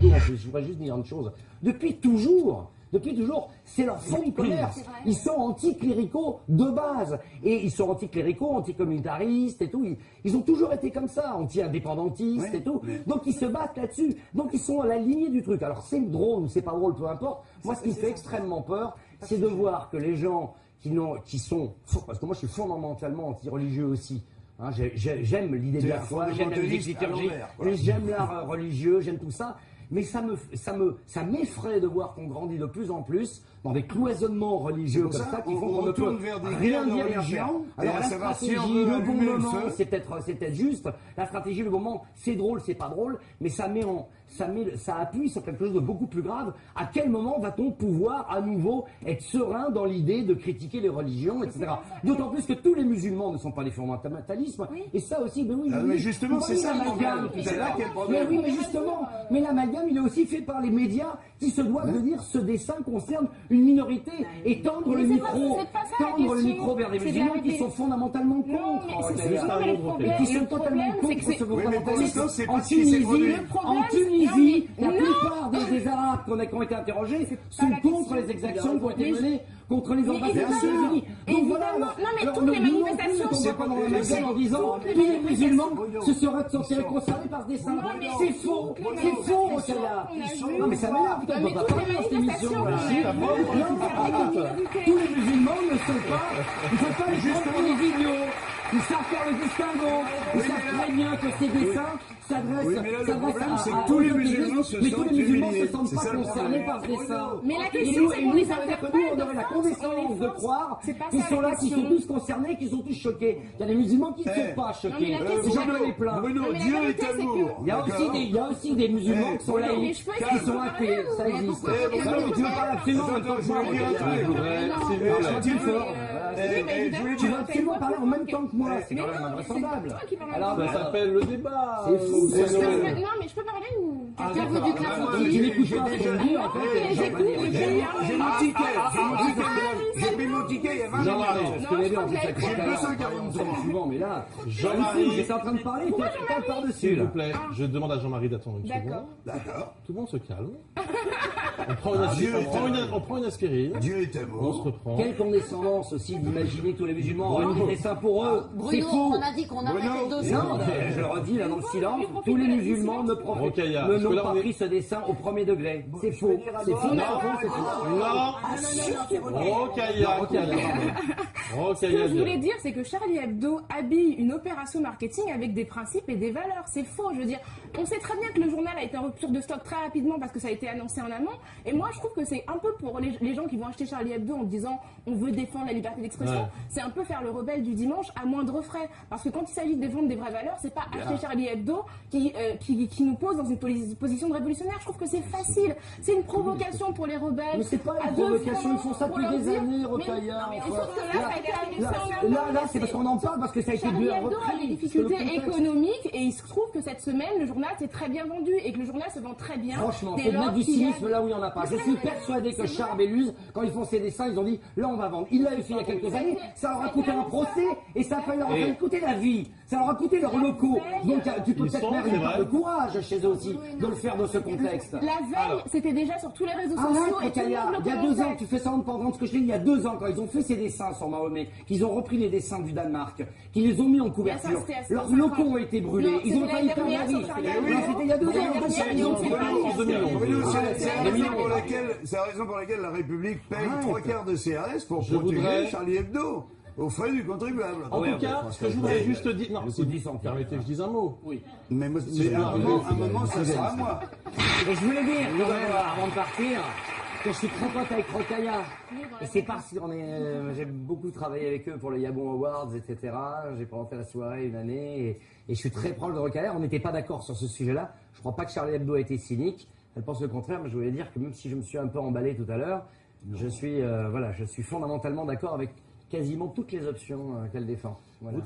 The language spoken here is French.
Je voudrais juste dire une chose. Depuis toujours, c'est leur fond de commerce. Ils sont anticléricaux de base. Et ils sont anticléricaux, anticommunautaristes et tout. Ils ont toujours été comme ça, anti-indépendantistes et tout. Donc ils se battent là-dessus. Donc ils sont à la lignée du truc. Alors c'est drôle ou c'est pas drôle, peu importe. Moi, ce qui me fait extrêmement peur, c'est de voir que les gens qui sont... Parce que moi, je suis fondamentalement anti-religieux aussi. Hein, j'aime l'idée de la foi, j'aime la musique liturgique, j'aime l'art religieux, j'aime tout ça. Mais ça m'effraie de voir qu'on grandit de plus en plus dans des cloisonnements religieux comme ça qui font qu'on ne peut rien dire religion. Alors la stratégie, le bon moment, c'est peut-être juste. La stratégie, le bon moment, c'est drôle, c'est pas drôle, mais ça appuie sur quelque chose de beaucoup plus grave. À quel moment va-t-on pouvoir à nouveau être serein dans l'idée de critiquer les religions, etc. D'autant plus que tous les musulmans ne sont pas des fondamentalismes. Et ça aussi, ben oui. Mais justement, c'est ça l'amalgame. Mais oui, mais justement, mais l'amalgame, il est aussi fait par les médias qui se doivent de dire ce dessin concerne une minorité et tendre le micro vers des musulmans qui sont fondamentalement contre. Qui sont totalement contre ce fondamentalisme. En Tunisie, la plupart des Arabes qui ont été interrogés sont contre les exactions qui ont été menées contre les ambassadeurs des États-Unis. Donc voilà, toutes les manifestations, c'est pas dans la même en disant tous les musulmans se seraient sentis concernés par ce dessin. C'est faux, Rokhaya. Non mais ça m'énerve, putain, on peut pas parler dans cette émission là. Tous les musulmans ne sont pas, ils ne sont pas les idiots. Ils savent faire le distinguo. Ils savent très bien que ces dessins s'adressent à tous les musulmans se sentent pas concernés par ce dessin. Mais la question, c'est qu'on les interprète. Nous, on aurait la condescendance de croire qu'ils sont là, qu'ils sont tous concernés, qu'ils sont tous choqués. Il y a des musulmans qui ne sont pas choqués. J'en ai plein. Bruno, Dieu est amour. Il y a aussi des musulmans qui sont laïcs, qui sont athées. Ça existe. Tu veux parler absolument tu vas absolument parler en même temps que moi. C'est quand même invraisemblable. Alors, ça s'appelle le débat. C'est fou. Non, mais je peux parler ou quelqu'un veut du clavier? Tu n'écoutes pas ce que je dis, en fait. J'ai mon ticket. J'ai pris mon ticket il y a 20 Jean-Marie, minutes. je connais bien, J'ai 240 souvent, mais là, Jean-Marie, j'étais en train de parler, tu parles par-dessus. s'il vous plaît, je demande à Jean-Marie d'attendre une seconde. D'accord. Tout le monde se calme. On prend une aspirine. Dieu est amour. On se reprend. Quelle condescendance aussi d'imaginer que tous les musulmans auraient mis des dessins pour eux. C'est Bruno, faux. on a dit qu'on arrêtait le dossier. Non, je le redis là dans le silence, tous les musulmans n'ont pas pris ce dessin au premier degré. C'est faux. C'est faux. Ce que je voulais dire, c'est que Charlie Hebdo habille une opération marketing avec des principes et des valeurs. C'est faux, je veux dire. On sait très bien que le journal a été en rupture de stock très rapidement parce que ça a été annoncé en amont. Et moi, je trouve que c'est un peu pour les gens qui vont acheter Charlie Hebdo en disant on veut défendre la liberté d'expression. Ouais. C'est un peu faire le rebelle du dimanche à moindre frais. Parce que quand il s'agit de défendre des vraies valeurs, c'est pas acheter Charlie Hebdo qui nous pose dans une position de révolutionnaire. Je trouve que c'est facile. C'est une provocation pour les rebelles. Mais c'est pas une provocation, ils font ça depuis des années, Rokhaya. Là, c'est parce qu'on en parle, parce que ça a été Charlie Hebdo a des difficultés économiques et il se trouve que cette semaine, le journal s'est très bien vendu et que le journal se vend très bien. Franchement, faut mettre du cynisme là où il n'y en a pas. Je suis persuadé que Charb et Luz, quand ils font ces dessins, ils ont dit là on va vendre. Ils l'avaient fait il y a quelques années, ça leur a coûté un procès et ça a leur coûté la vie. Ça leur a coûté leurs locaux. Donc tu peux peut-être faire une part de courage chez eux aussi de le faire dans ce contexte. La veille, c'était déjà sur tous les réseaux sociaux. Il y a 2 ans, tu fais ça en pendant ce que je t'ai dit, il y a 2 ans, quand ils ont fait ces dessins sur Mahomet, qu'ils ont repris les dessins du Danemark, qu'ils les ont mis en couverture, leurs locaux ont été brûlés, ils ont failli perdre la vie. C'était il y a 2 ans, ils ont c'est la raison pour laquelle la République paye 3/4 de CRS pour protéger Charlie Hebdo. Aux frais du contribuable. En tout cas, ce que je voudrais juste dire... Non, permettez que je dise un mot. Oui. Mais à un moment, ça sera à moi. Je voulais dire, avant de partir, que je suis très pote avec Rokhaya. Et c'est parce qu'on j'ai beaucoup travaillé avec eux pour les Yabon Awards, etc. J'ai présenté la soirée une année et je suis très proche de Rokhaya. On n'était pas d'accord sur ce sujet-là. Je crois pas que Charlie Hebdo a été cynique. Elle pense le contraire, mais je voulais dire que même si je me suis un peu emballé tout à l'heure, je suis fondamentalement d'accord avec quasiment toutes les options qu'elle défend. Voilà.